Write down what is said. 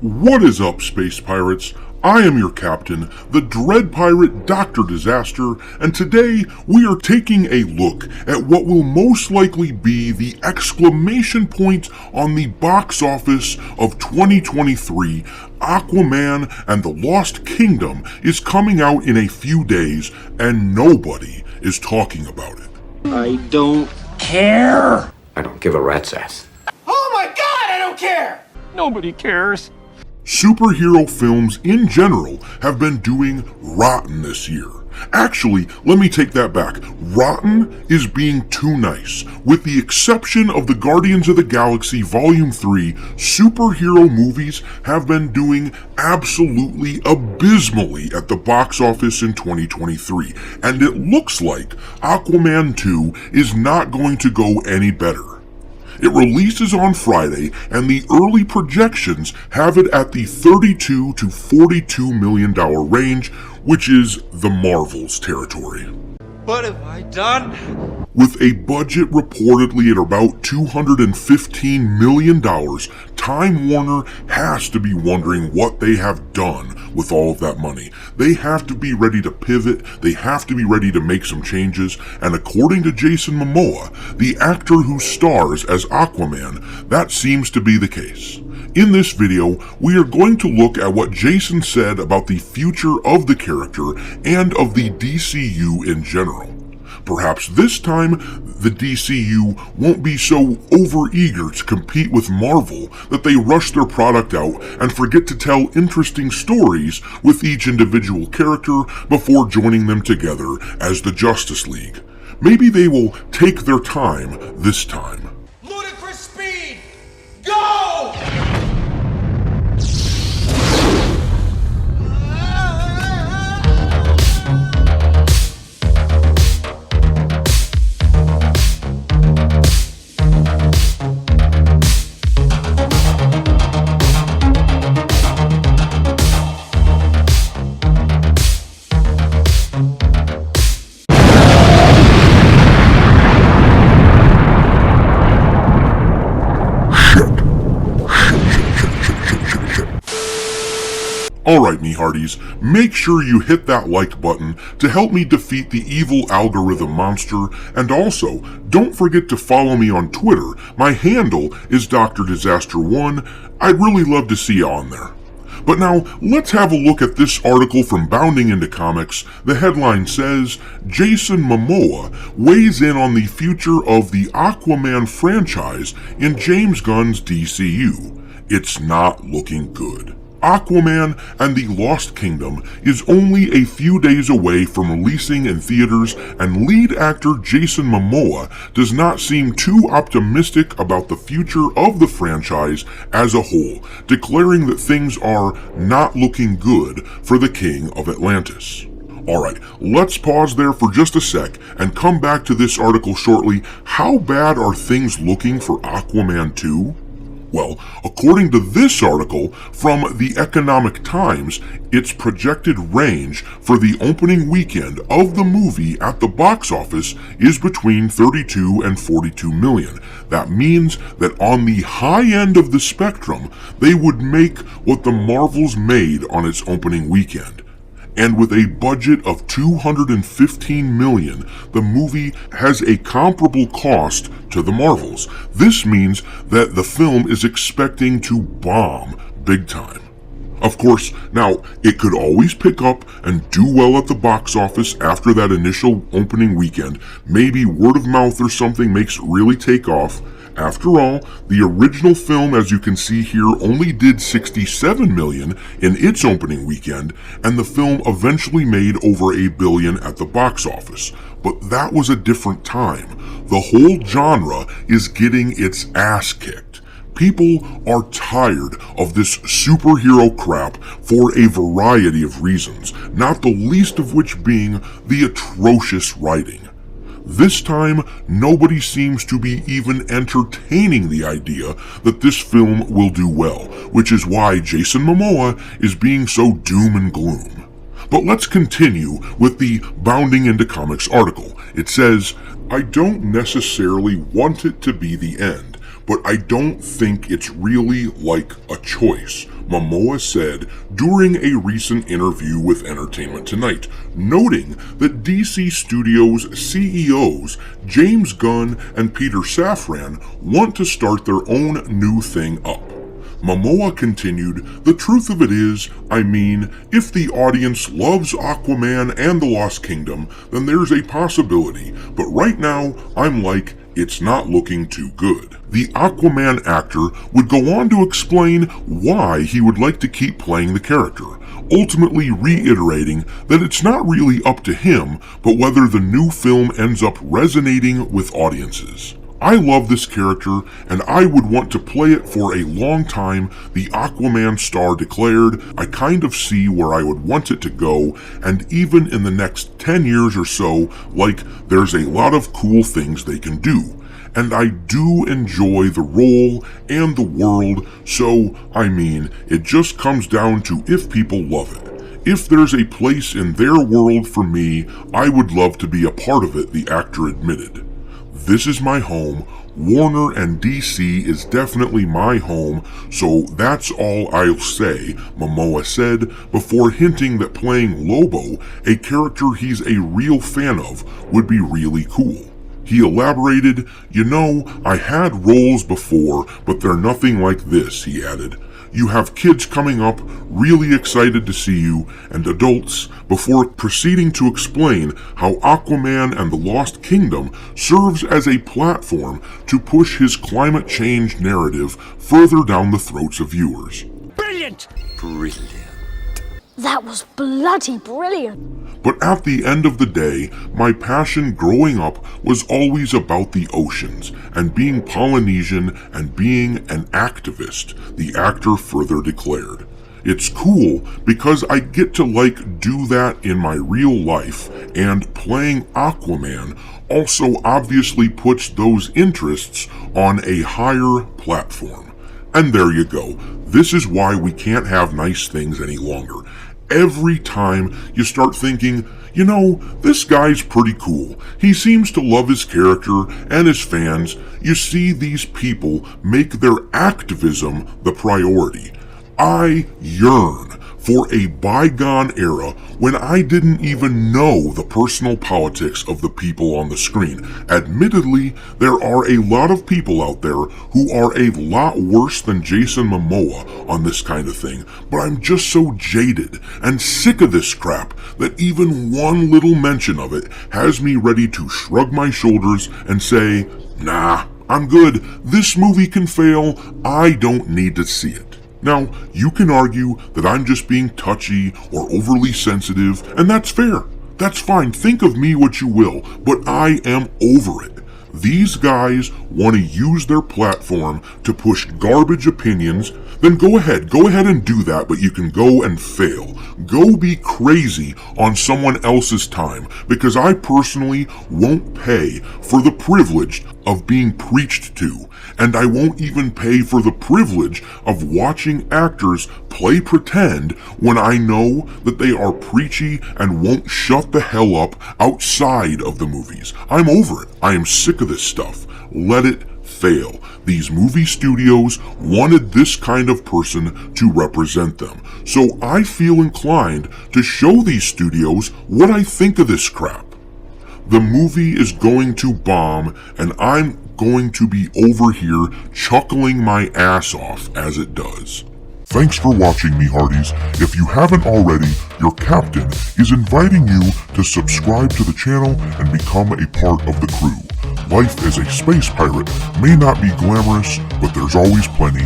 What is up, space pirates? I am your captain, the Dread Pirate Dr. Disaster, and today we are taking a look at what will most likely be the exclamation point on the box office of 2023. Aquaman and the Lost Kingdom is coming out in a few days, and nobody is talking about it. I don't care. I don't give a rat's ass. Oh my god, I don't care! Nobody cares. Superhero films in general have been doing rotten this year. Actually, let me take that back. Rotten is being too nice. With the exception of the Guardians of the Galaxy Volume 3, superhero movies have been doing absolutely abysmally at the box office in 2023, and it looks like Aquaman 2 is not going to go any better. It releases on Friday, and the early projections have it at the $32 to $42 million range, which is the Marvel's territory. What have I done? With a budget reportedly at about $215 million, Time Warner has to be wondering what they have done with all of that money. They have to be ready to pivot, they have to be ready to make some changes, and according to Jason Momoa, the actor who stars as Aquaman, that seems to be the case. In this video, we are going to look at what Jason said about the future of the character and of the DCU in general. Perhaps this time, the DCU won't be so overeager to compete with Marvel that they rush their product out and forget to tell interesting stories with each individual character before joining them together as the Justice League. Maybe they will take their time this time. Ludicrous speed! Go! Alright, me hearties, make sure you hit that like button to help me defeat the evil algorithm monster, and also, don't forget to follow me on Twitter. My handle is Dr. Disaster1. I'd really love to see you on there. But now, let's have a look at this article from Bounding Into Comics. The headline says, Jason Momoa weighs in on the future of the Aquaman franchise in James Gunn's DCU. It's not looking good. Aquaman and the Lost Kingdom is only a few days away from releasing in theaters, and lead actor Jason Momoa does not seem too optimistic about the future of the franchise as a whole, declaring that things are not looking good for the King of Atlantis. Alright, let's pause there for just a sec and come back to this article shortly. How bad are things looking for Aquaman 2? Well, according to this article from the Economic Times, its projected range for the opening weekend of the movie at the box office is between 32 and 42 million. That means that on the high end of the spectrum, they would make what the Marvels made on its opening weekend. And with a budget of $215 million, the movie has a comparable cost to the Marvels. This means that the film is expecting to bomb big time. Of course, now, it could always pick up and do well at the box office after that initial opening weekend. Maybe word of mouth or something makes it really take off. After all, the original film, as you can see here, only did $67 million in its opening weekend, and the film eventually made over $1 billion at the box office. But that was a different time. The whole genre is getting its ass kicked. People are tired of this superhero crap for a variety of reasons, not the least of which being the atrocious writing. This time, nobody seems to be even entertaining the idea that this film will do well, which is why Jason Momoa is being so doom and gloom. But let's continue with the Bounding Into Comics article. It says, I don't necessarily want it to be the end, but I don't think it's really like a choice, Momoa said during a recent interview with Entertainment Tonight, noting that DC Studios CEOs James Gunn and Peter Safran want to start their own new thing up. Momoa continued, "The truth of it is, I mean, if the audience loves Aquaman and the Lost Kingdom, then there's a possibility, but right now, I'm like, it's not looking too good." The Aquaman actor would go on to explain why he would like to keep playing the character, ultimately reiterating that it's not really up to him, but whether the new film ends up resonating with audiences. "I love this character, and I would want to play it for a long time," the Aquaman star declared. "I kind of see where I would want it to go, and even in the next 10 years or so, like, there's a lot of cool things they can do. And I do enjoy the role and the world, so, I mean, it just comes down to if people love it. If there's a place in their world for me, I would love to be a part of it," the actor admitted. "This is my home. Warner and DC is definitely my home, so that's all I'll say," Momoa said, before hinting that playing Lobo, a character he's a real fan of, would be really cool. He elaborated, "You know, I had roles before, but they're nothing like this," he added. "You have kids coming up, really excited to see you, and adults," before proceeding to explain how Aquaman and the Lost Kingdom serves as a platform to push his climate change narrative further down the throats of viewers. Brilliant! Brilliant. That was bloody brilliant. "But at the end of the day, my passion growing up was always about the oceans and being Polynesian and being an activist," the actor further declared. "It's cool because I get to do that in my real life, and playing Aquaman also obviously puts those interests on a higher platform." And there you go. This is why we can't have nice things any longer. Every time you start thinking, you know, this guy's pretty cool, he seems to love his character and his fans, you see these people make their activism the priority. I yearn for a bygone era when I didn't even know the personal politics of the people on the screen. Admittedly, there are a lot of people out there who are a lot worse than Jason Momoa on this kind of thing, but I'm just so jaded and sick of this crap that even one little mention of it has me ready to shrug my shoulders and say, "Nah, I'm good. This movie can fail. I don't need to see it." Now, you can argue that I'm just being touchy or overly sensitive, and that's fair. That's fine. Think of me what you will, but I am over it. These guys want to use their platform to push garbage opinions, then go ahead and do that, but you can go and fail. Go be crazy on someone else's time, because I personally won't pay for the privilege of being preached to, and I won't even pay for the privilege of watching actors play pretend when I know that they are preachy and won't shut the hell up outside of the movies. I'm over it. I am sick of this stuff. Let it fail. These movie studios wanted this kind of person to represent them, so I feel inclined to show these studios what I think of this crap. The movie is going to bomb, and I'm going to be over here chuckling my ass off as it does. Thanks for watching, me hearties. If you haven't already, your captain is inviting you to subscribe to the channel and become a part of the crew. Life as a space pirate may not be glamorous, but there's always plenty